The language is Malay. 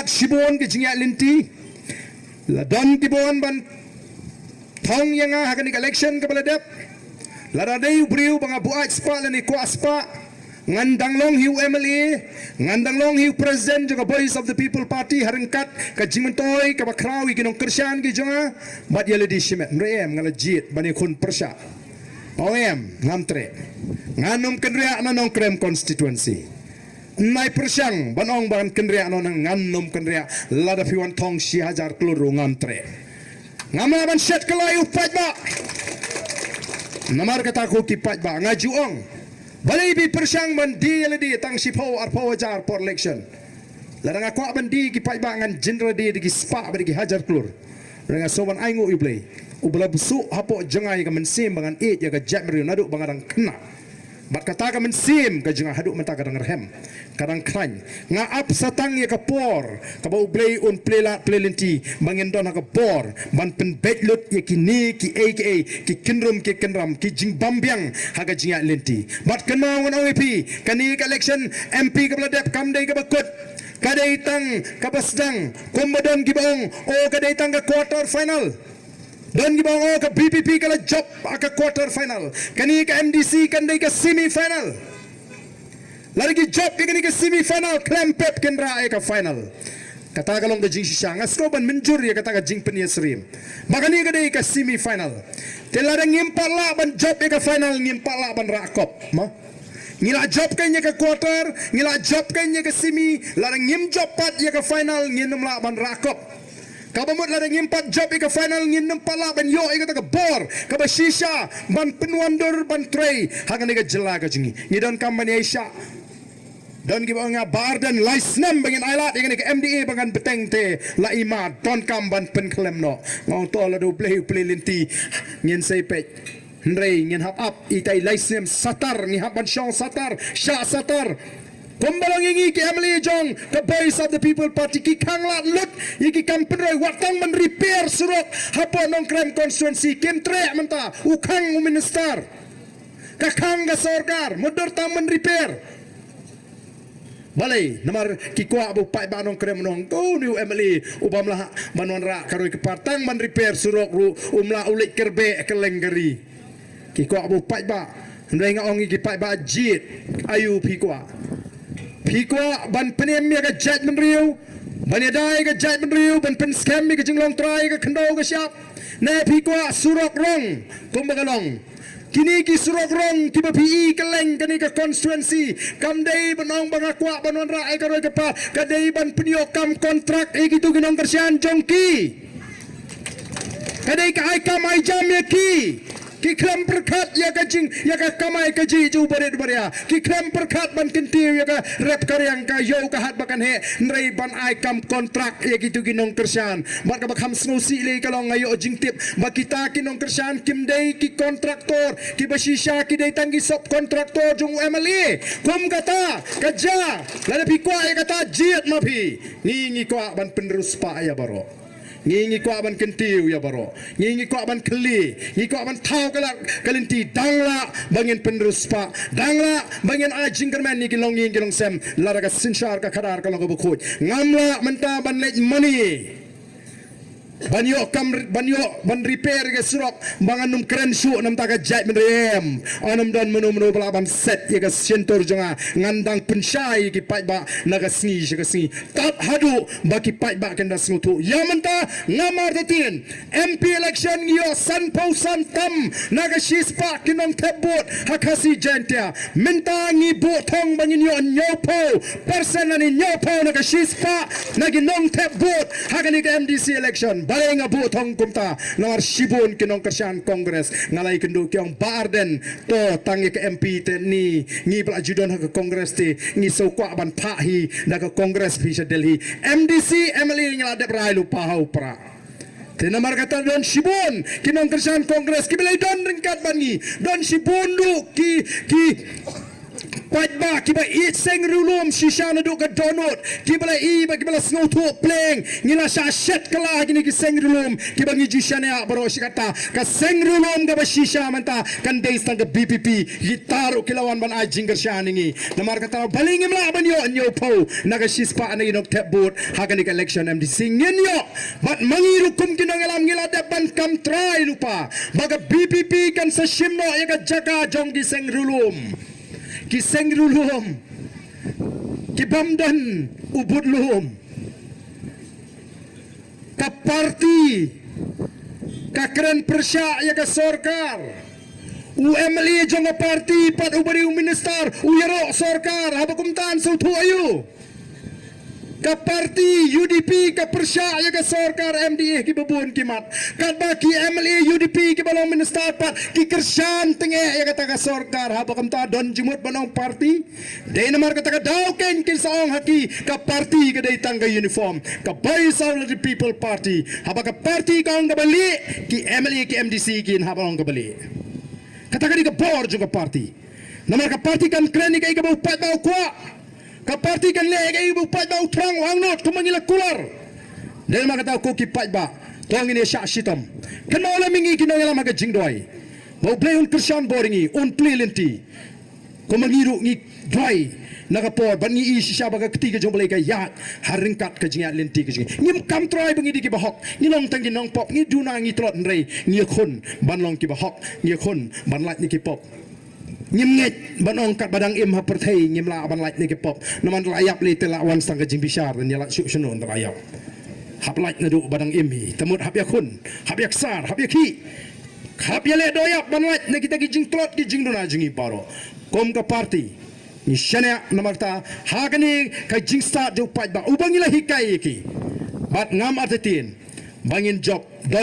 lat shibon ke jingya linti la don tibon ban thong yang hakan election ke baladap la radai briu banga buat spa la ni ko aspa ngandang long hiu MLA ngandang long hiu president juga Voice of the People Party harengkat ka jingmentoi ka bakrawi kinong kersian ki jonga bat yale di shimet rem ngala jit bani khun persya OM ngamtre nganum kenria nanong krem constituency nai persyang banong ban kenria nanong nganum kenria lada fiwan tong si hajar keluru ngamtre ngama ban set kelai upat ba namar kata ko kipat ba ngajuong balai bi persyang mandi ledi tang sipo arpo wajar por election larang aku mandi ki pai bangan general di spa bagi hajar klur larang soban aingu iblay ubala busu hapo jengai ka mensim bangan e ya ka jamri nadu bangarang kena bat kata ka mensim ka jengai hadu menta kadang rehem kadang kran nga ap satang ya ka por ka ba ublay un plela plelenti bangin don ka por ban pen bedlut ya ki ni ki aka ki kinrum ki kinram ki jing bambyang haga jinga lenti bat kenang wan OAP kani ka election MP ka bladap kamdai ka bakut kadai tang ka basdang kumbadon gibaong o kadai tang ka quarter final dan gibang o ka BPP kala job ka quarter final kani ka MDC kandai ka semi final lagi job kani ka semi final klempep kendra ka final kata kalong ka jing sisang asko ban menjur ya kata ka jing peniasrim makani ka dai ka semi final telarang ngimpala ban job ka final ngimpala ban rakop ma ngila job kanya ka quarter ngila job kanya ka semi larang ngim job pat ya ka final nginum la ban rakop kabamut larang ngimpat job ka final nginum pala ban yo ka ta ka bor ka ba shisha ban penwandor ban tray hagan ka jela ka jingi ngidon kamani aisha don giba nga barden laisnam bangin ailat ingin ke MDA bangan beteng te la ima don kam ban pen klem no ngong to la do play linti ngin sei pet ndrei ngin hap up itai laisnem satar ngi hap ban shong satar sha satar kumbalang ingi ke MLA jong the Voice of the People Party ki kanglat lut iki kampenroi watang man repair surok hapo nong krem constituency kentre menta ukang minister kakang ga sorgar mudur tam man repair balai namar kikwa bu pai banong krem nong ko new MLA ubamlah manon ra karoi ke partang man repair surok ru umla ulik kerbe kelenggeri kikwa bu pai ba ndai nga ongi ki pai ba jit ayu pikwa ban penem ya ka jat men riu ban yadai ka jat men riu ban pen scam mi ka jinglong try ka kendo ka siap na pikwa surok rong kumbagalong kini ki surok rong tiba PE keleng kani ka constituency kamdai banong bangakwa banon ra ai karoi ka pa kadai ban penio kam kontrak e gitu ginong kersian jongki kadai ka ai kam ai jam ya ki krem perkat ya ka jing ya ka kamai ka ji ju bare bare ki krem perkat ban kentiu ya ka rep karyang ka yo ka hat bakan he nrei ban ai kam kontrak ya gitu ginong kersian bat ka bakham snusi le ka long ayo jing tip ba kita kinong kersian kim dei ki kontraktor ki basisha ki dei tanggi sop kontraktor jung MLA kum kata kaja la pi kwa ya kata jiat ma phi ngi kwa ban penerus pa ya baro ngi ko aban kentiu ya baro ngi ko aban keli ngi ko aban tau kalinti dangla bangin penerus pa dangla bangin ajing kerman ni kilong sem laraga sinshar ka kadar ka logo bukut ngamla menta ban lej money banyo ban repair ke surok banganum keren su nam taka jait menrem anam don menu balaban set ya ka sentor jonga ngandang pensyai ki pai ba naga singi ka singi tat hadu baki pai ba kenda snutu ya menta ngamar tetin MP election yo san pau san tam naga shispa kinong tebot hakasi jentia menta ngi bo thong bangin yo nyopo person ani nyopo naga shispa nagi nong tebot hakani ka MDC election balai nga buthong kumta nawar shibun kinong kersian kongres ngalai kendo kyong barden to tangi ke MP te ni ngi bla judon ha ke kongres te ngi so kwa ban pha hi na ke kongres pi Delhi MDC MLA ngala de rai lu pa hau pra tenamar kata don shibun kinong kersian kongres ki belai don ringkat bangi don shibun du ki Pat ba kiba it seng rulum shisha na do ka donut kibala I ba kibala snow to pleng ngila sha shet kala gini ki seng rulum kiba ngi jisha ne baro shikata ka seng rulum ga ba shisha manta kan days tang ka BPP gitaru kilawan ban a jingar sha ningi namar kata balingim la ban yo nyo po naga shispa na inok tap board hagan ka election MDC ngenyo but mangiru kum kinangalam ngila depan kam try lupa baga BPP kan sa shimno ya ka jaga jong di seng rulum ki seng rulum ki bamdan ubud luhum ka parti ka keren persya ya ka sorkar UMLE jong parti pat ubari minister uyaro sorkar habakumtan sutu ayu ka parti UDP ka persya ya ka sorkar MDA ki babun kimat kat ba ki MLA UDP ki balong minister pat ki kersan tenge ya ka taga sorkar habakam ta don jumut banong parti de namar ka taga dauken kin saong haki ka parti ka dai tangga uniform ka bay saul the people party habaka parti ka ang gabali ki MLA ki MDC kin habalong gabali kataga di ka bor juga parti namar ka parti kan kreni ka igabaw pat ba kwa kaparti kan le ga ibu pat ba utrang wang not kumangila kular dahil makata ko ki pat ba tong ini sya shitam kan mawala mingi kinangila maga jingdoi mau play un krisyan boringi un play lenti kumangiru ngi doi nakapor ban ngi isi siya baga ketiga jong balay ka yat haringkat ka jingat lenti ka jingi ngim kam troy bangi di ki bahok ngi long tangi nong pop ngi duna ngi trot nrei ngi khun ban long ki bahok ngi khun ban lat ni ki pop ngim nget banong kat badang im ha perthai ngim la ban lait ni ke pop naman layap le tela wan sang ka jing bishar dan yala su sunon layap hap lait na du badang im hi tamut hap yakun hap yaksar hap yakhi hap yale doyap ban lait na kita ki jing trot ki jing duna jingi paro kom ka party ni shania namarta hagani ka jing start jo pat ba ubangila hikai ki bat ngam atetin bangin job don